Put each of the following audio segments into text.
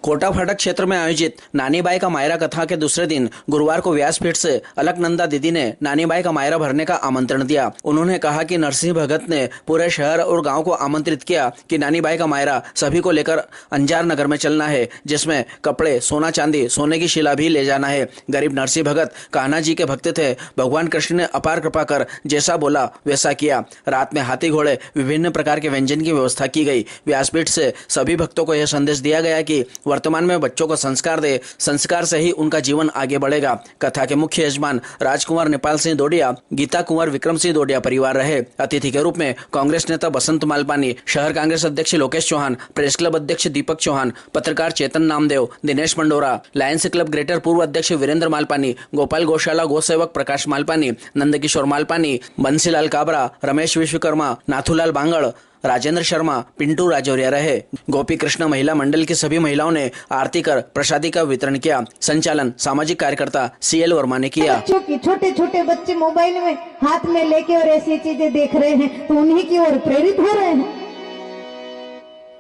कोटा फाटक क्षेत्र में आयोजित नानी बाई का मायरा कथा के दूसरे दिन गुरुवार को व्यासपीठ से अलकनंदा दीदी ने नानी बाई का मायरा भरने का आमंत्रण दिया। उन्होंने कहा कि नरसिंह भगत ने पूरे शहर और गांव को आमंत्रित किया कि नानी बाई का मायरा सभी को लेकर अंजार नगर में चलना है, जिसमें कपड़े, सोना चांदी, सोने की शिला भी ले जाना है। गरीब नरसिंह भगत कान्हा जी के भक्त थे। भगवान कृष्ण ने अपार कृपा कर जैसा बोला वैसा किया। रात में हाथी घोड़े विभिन्न प्रकार के व्यंजन की व्यवस्था की गई। व्यासपीठ से सभी भक्तों को यह संदेश दिया गया कि वर्तमान में बच्चों को संस्कार दे, संस्कार से ही उनका जीवन आगे बढ़ेगा। कथा के मुख्य यजमान राजकुमार नेपाल सिंह डोडिया, गीता कुंवर विक्रम सिंह डोडिया परिवार रहे। अतिथि के रूप में कांग्रेस नेता बसंत मालपानी, शहर कांग्रेस अध्यक्ष लोकेश चौहान, प्रेस क्लब अध्यक्ष दीपक चौहान, पत्रकार Chetan Namdev, Dinesh Mandora, Lions club greater पूर्व अध्यक्ष वीरेंद्र मालपानी, गोपाल गौशाला गौसेवक प्रकाश मालपानी, नंदकिशोर मालपानी, बंसीलाल काबरा, रमेश विश्वकर्मा, नाथूलाल बांगड़, राजेंद्र शर्मा, पिंटू राजौरिया रहे। गोपी कृष्ण महिला मंडल की सभी महिलाओं ने आरती कर प्रसादी का वितरण किया। संचालन सामाजिक कार्यकर्ता CL वर्मा ने किया। छोटे छोटे बच्चे मोबाइल में हाथ में लेके और ऐसी चीजें देख रहे हैं तो उन्हीं की ओर प्रेरित हो रहे हैं।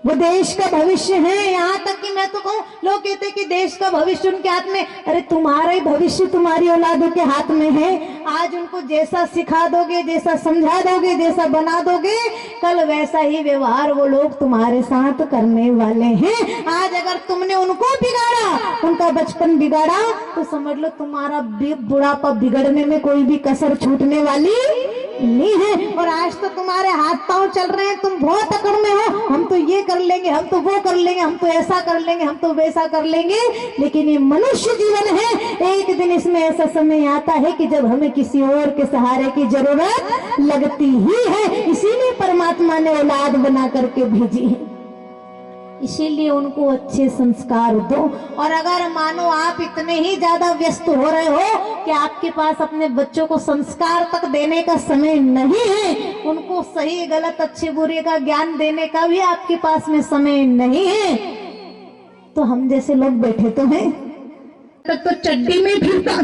वो देश का भविष्य है। यहाँ तक कि मैं तो कहूँ, लोग कहते हैं कि देश का भविष्य उनके हाथ में। अरे तुम्हारा ही भविष्य तुम्हारी औलादों के हाथ में है। आज उनको जैसा सिखा दोगे, जैसा समझा दोगे, जैसा बना दोगे, कल वैसा ही व्यवहार वो लोग तुम्हारे साथ करने वाले हैं। आज अगर तुमने उनको बिगाड़ा, उनका बचपन बिगाड़ा, तो समझ लो तुम्हारा बुढ़ापा बिगड़ने में कोई भी कसर छूटने वाली नहीं है। और आज तो तुम्हारे हाथ पांव चल रहे हैं, तुम बहुत अकड़ में हो, हम तो ये कर लेंगे, हम तो वो कर लेंगे, हम तो ऐसा कर लेंगे, हम तो वैसा कर लेंगे। लेकिन ये मनुष्य जीवन है। एक दिन इसमें ऐसा समय आता है कि जब हमें किसी और के सहारे की जरूरत लगती ही है। इसीलिए परमात्मा ने औलाद बना करके भेजी है। इसीलिए उनको अच्छे संस्कार दो। और अगर मानो आप इतने ही ज्यादा व्यस्त हो रहे हो कि आपके पास अपने बच्चों को संस्कार तक देने का समय नहीं है, उनको सही गलत अच्छे बुरे का ज्ञान देने का भी आपके पास में समय नहीं है, तो हम जैसे लोग बैठे तो हैं, तब तो चड्डी में फिरता,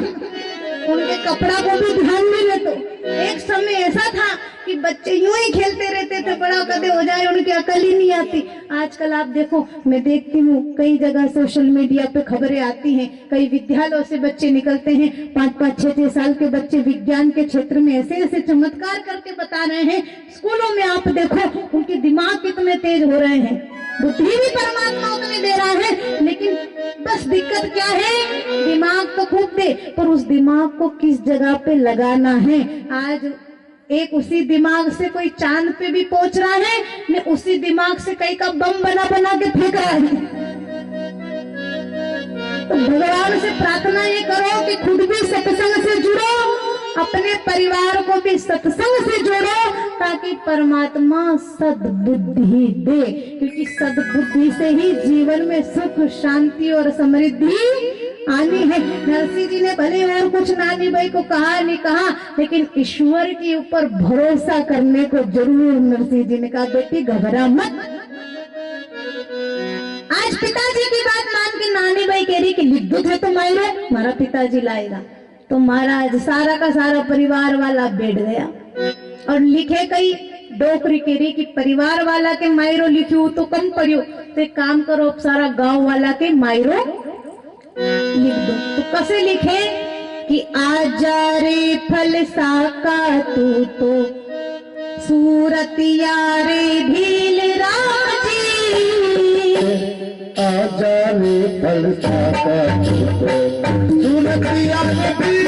उनके कपड़ा को भी ध्यान में ले। तो एक समय ऐसा था कि बच्चे यूं ही खेलते रहते थे, बड़ा कदे हो जाए उनकी अकल ही नहीं आती। आजकल आप देखो, मैं देखती हूँ कई जगह सोशल मीडिया पे खबरें आती हैं, कई विद्यालयों से बच्चे निकलते हैं, 5-5, 6-6 साल के बच्चे विज्ञान के क्षेत्र में ऐसे ऐसे चमत्कार करके बता रहे हैं। स्कूलों में आप देखो उनके दिमाग कितने तेज हो रहे हैं, बुद्धि भी परमात्मा उतने दे रहा है। लेकिन बस दिक्कत क्या है, दिमाग तो खूब दे, पर उस दिमाग को किस जगह पे लगाना है। आज एक उसी दिमाग से कोई चांद पे भी पहुंच रहा है, ने उसी दिमाग से कई का बम बना बना के फेंक रहा है। तो भगवान से प्रार्थना ये करो कि खुद भी सत्संग से जुड़ो, अपने परिवार को भी सत्संग से जोड़ो, ताकि परमात्मा सद्बुद्धि दे। क्योंकि सद्बुद्धि से ही जीवन में सुख, शांति और समृद्धि आनी है। नरसिंह जी ने भले और कुछ नानी बाई को कहा नहीं कहा, लेकिन ईश्वर के ऊपर भरोसा करने को जरूर नरसिंह जी ने कहा, बेटी घबरा मत। आज पिताजी की बात मान के नानी बाई कह रही कि लिख दो है तो मायरो, हमारा पिताजी लाएगा। तो महाराज सारा का सारा परिवार वाला बैठ गया और लिखे कई डोकरी कह रही कि परिवार वाला के मायरो लिखू तो कम पढ़ियो, तो एक काम करो, सारा गांव वाला के मायरो लिख दो। तो कैसे लिखे कि आजा रे फल साका तू तो सूरतिया रे भील राजी, आजा रे फल साका तू तो सूरतिया रे भील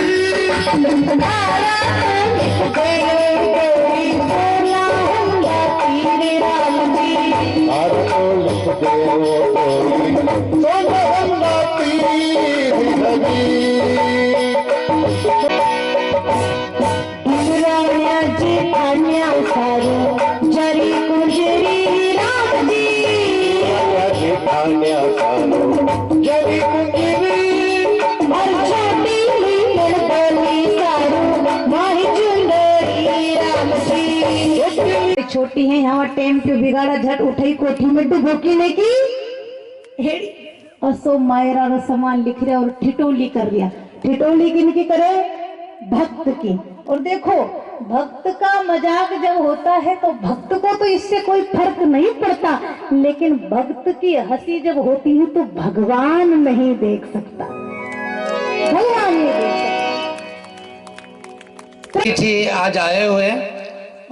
छोटी है यहाँ टेम के बिगाड़ा, झट उठाई कोठी में डुबोकीने की हेड़ी और सो मायरा रो सामान लिख रहा और ठिठोली कर दिया। ठिठोली किनकी करे? भक्त की। और देखो, भक्त का मजाक जब होता है तो भक्त को तो इससे कोई फर्क नहीं पड़ता, लेकिन भक्त की हंसी जब होती है तो भगवान नहीं देख सकता, भगवान नहीं देख सकता। जी आज आए हुए हैं,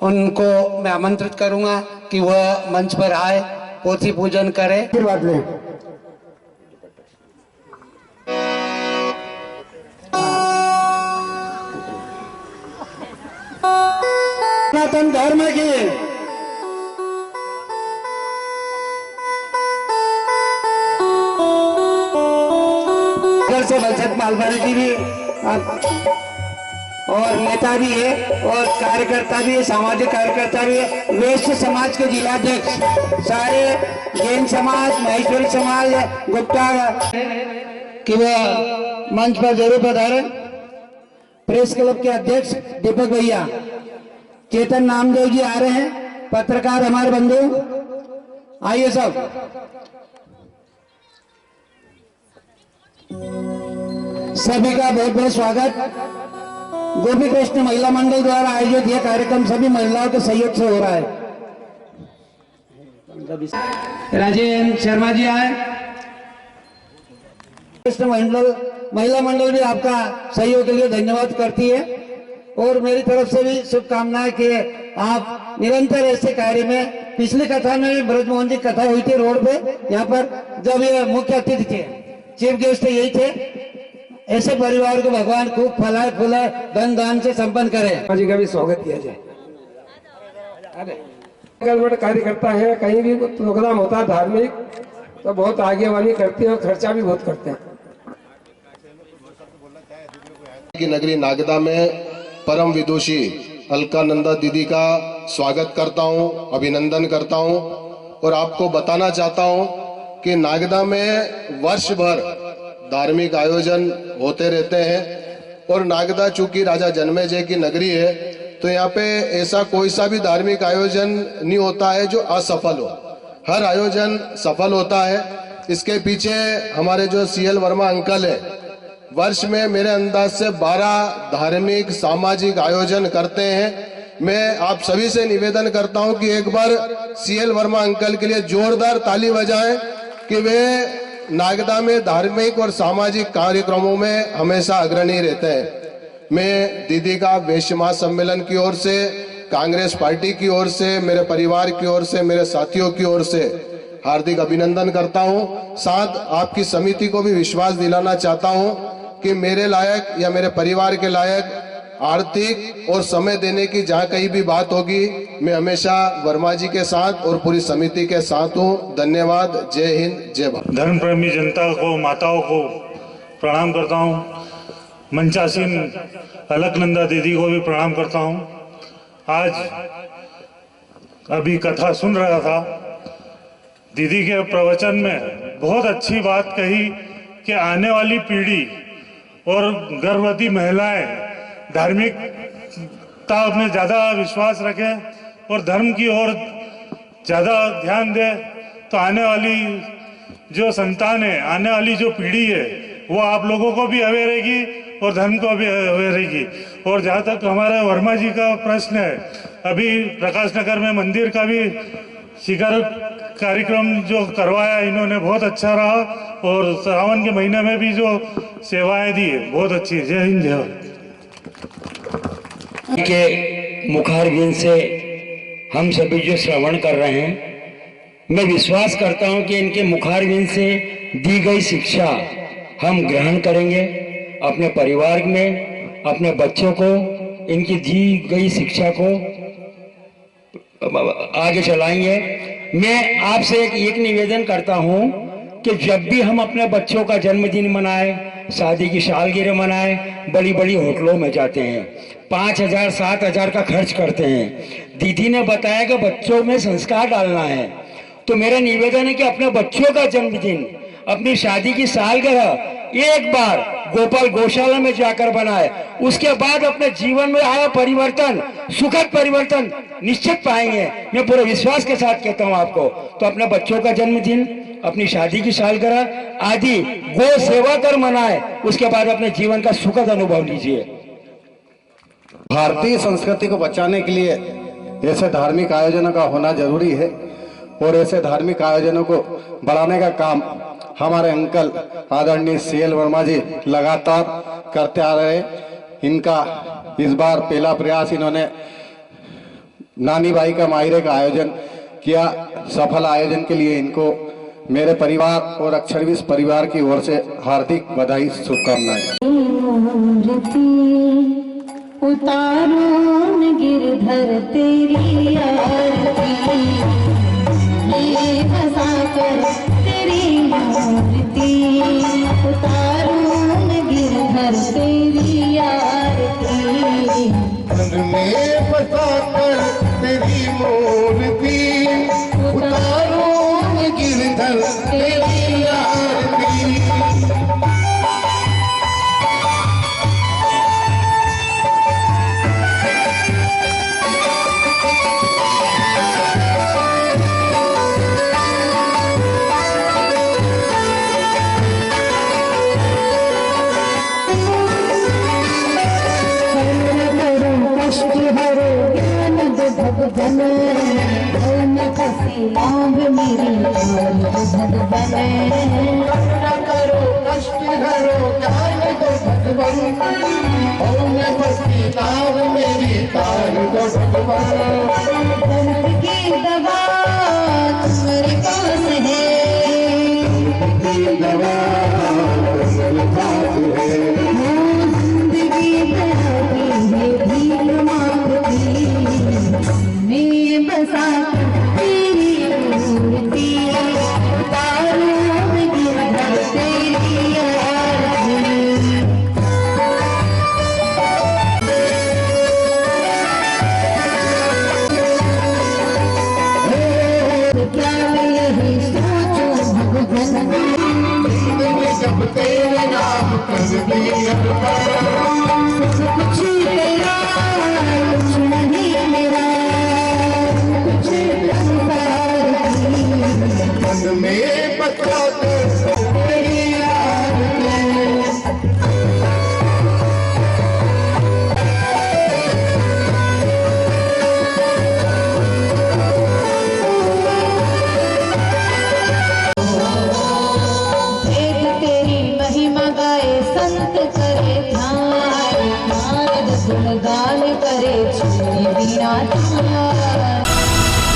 उनको मैं आमंत्रित करूंगा कि वह मंच पर आए, पोथी पूजन करे। आशीर्वाद लें। सनातन धर्म की से बलसत मालवानी जी भी और नेता भी है और कार्यकर्ता भी है, सामाजिक कार्यकर्ता भी है, वैश्य समाज के जिलाध्यक्ष, सारे जैन समाज, महेश्वरी समाज, गुप्ता कि वह मंच पर जरूर पधारे। प्रेस क्लब के अध्यक्ष दीपक भैया, चेतन नामदेव जी आ रहे हैं, पत्रकार हमारे बंधु, आइए सब। सभी का बहुत बहुत स्वागत। गोपी कृष्ण महिला मंडल द्वारा आयोजित यह कार्यक्रम सभी महिलाओं के सहयोग से हो रहा है। राजेंद्र शर्मा जी आए। कृष्ण महिला मंडल भी आपका सहयोग के लिए धन्यवाद करती है और मेरी तरफ से भी शुभकामनाएं कि आप निरंतर ऐसे कार्य में। पिछली कथा में भी ब्रजमोहन जी कथा हुई थी रोड पे, यहाँ पर जब ये मुख्य अतिथि थे, चीफ गेस्ट यही थे। ऐसे परिवार को भगवान खूब फलाए फुलाए, धन दान से संपन्न करे। जी का भी स्वागत किया जाए। अगर कार्यकर्ता है, कहीं भी प्रोग्राम होता है धार्मिक तो बहुत आगेवानी करते हैं और खर्चा भी बहुत करते हैं। की नगरी नागदा में परम विदुषी अलकानंदा दीदी का स्वागत करता हूं, अभिनंदन करता हूं और आपको बताना चाहता हूं कि नागदा में वर्ष भर धार्मिक आयोजन होते रहते हैं और नागदा चूंकि राजा जन्मेजय की नगरी है तो यहाँ पे ऐसा कोई सा भी धार्मिक आयोजन नहीं होता है जो असफल हो। हर आयोजन सफल होता है। इसके पीछे हमारे जो सीएल वर्मा अंकल है, वर्ष में मेरे अंदाज से 12 धार्मिक सामाजिक आयोजन करते हैं। मैं आप सभी से निवेदन करता हूं कि एक बार सीएल वर्मा अंकल के लिए जोरदार ताली बजाएं कि वे नागदा में धार्मिक और सामाजिक कार्यक्रमों में हमेशा अग्रणी रहते हैं। मैं दीदी का वैश्य महासम्मेलन की ओर से, कांग्रेस पार्टी की ओर से, मेरे परिवार की ओर से, मेरे साथियों की ओर से हार्दिक अभिनंदन करता हूं। साथ आपकी समिति को भी विश्वास दिलाना चाहता हूं कि मेरे लायक या मेरे परिवार के लायक आर्थिक और समय देने की जहां कहीं भी बात होगी, मैं हमेशा वर्मा जी के साथ और पूरी समिति के साथ हूं। धन्यवाद। जय हिंद, जय भारत। धर्म प्रेमी जनता को, माताओं को प्रणाम करता हूं। मंचासीन अलकनंदा दीदी को भी प्रणाम करता हूं। आज अभी कथा सुन रहा था, दीदी के प्रवचन में बहुत अच्छी बात कही कि आने वाली पीढ़ी और गर्भवती महिलाएं धार्मिकता में ज़्यादा विश्वास रखें और धर्म की ओर ज़्यादा ध्यान दें, तो आने वाली जो संतान है, आने वाली जो पीढ़ी है, वो आप लोगों को भी अवेयर रहेगी और धर्म को भी अवेयर रहेगी। और जहाँ तक हमारे वर्मा जी का प्रश्न है, अभी प्रकाश नगर में मंदिर का भी शिखर कार्यक्रम जो करवाया इन्होंने, बहुत अच्छा रहा और सावन के महीने में भी जो सेवाएं दी है बहुत अच्छी है। जय हिंद, जय भारत। के मुखारबिंद से हम सभी जो श्रवण कर रहे हैं, मैं विश्वास करता हूं कि इनके मुखारबिंद से दी गई शिक्षा हम ग्रहण करेंगे, अपने परिवार में अपने बच्चों को इनकी दी गई शिक्षा को आगे चलाएंगे। मैं आपसे एक निवेदन करता हूं कि जब भी हम अपने बच्चों का जन्मदिन मनाएं, शादी की सालगिरह मनाएं, बड़ी बड़ी होटलों में जाते हैं, 5,000 7,000 का खर्च करते हैं। दीदी ने बताया कि बच्चों में संस्कार डालना है, तो मेरा निवेदन है कि अपने बच्चों का जन्मदिन, अपनी शादी की सालगिरह एक बार गोपाल गौशाला में जाकर बनाए, उसके बाद अपने जीवन में आया परिवर्तन, सुखद परिवर्तन निश्चित पाएंगे। मैं पूरे विश्वास के साथ कहता हूं आपको। तो अपने बच्चों का जन्मदिन, अपनी शादी की सालगिरह आदि गो सेवा कर मनाए, उसके बाद अपने जीवन का सुखद अनुभव लीजिए। भारतीय संस्कृति को बचाने के लिए ऐसे धार्मिक आयोजनों का होना जरूरी है और ऐसे धार्मिक आयोजनों को बढ़ाने का काम हमारे अंकल आदरणीय CL वर्मा जी लगातार करते आ रहे हैं। इनका इस बार पहला प्रयास इन्होंने नानी बाई का मायरे का आयोजन किया। सफल आयोजन के लिए इनको मेरे परिवार और अक्षरविश परिवार की ओर से हार्दिक बधाई, शुभकामनाएं। उतारो न गिरधर तेरी आरती, ये बसा कर तेरी मूर्ति, उतारो न गिरधर तेरी आरती, मन में बसा कर तेरी मूर्ति, उतारो न गिरधर तेरी आरती। भगवन कसी लाभ मेरी भगवन, करो कष्ट हरो ज्ञान दो भगवन, कसी लाभ मेरी तार दो भगवन। दर्द की दवा तुम्हारे पास है, दवा तुम्हारे पास है, जिंदगी बहाती है भीड़ मांगती, मैं बसा तेरी मूर्ति, उतारो गिरधर तेरी आरती। क्या यही सोचो भगवन, जब तेरे नाम कर दिया कुछ तेरा कुछ नहीं मेरा, मन में बता तेरी आरती। वेद तेरी महिमा गाए संत करे ध्यान, नारद गुणगान करे छुए बिना ध्यान।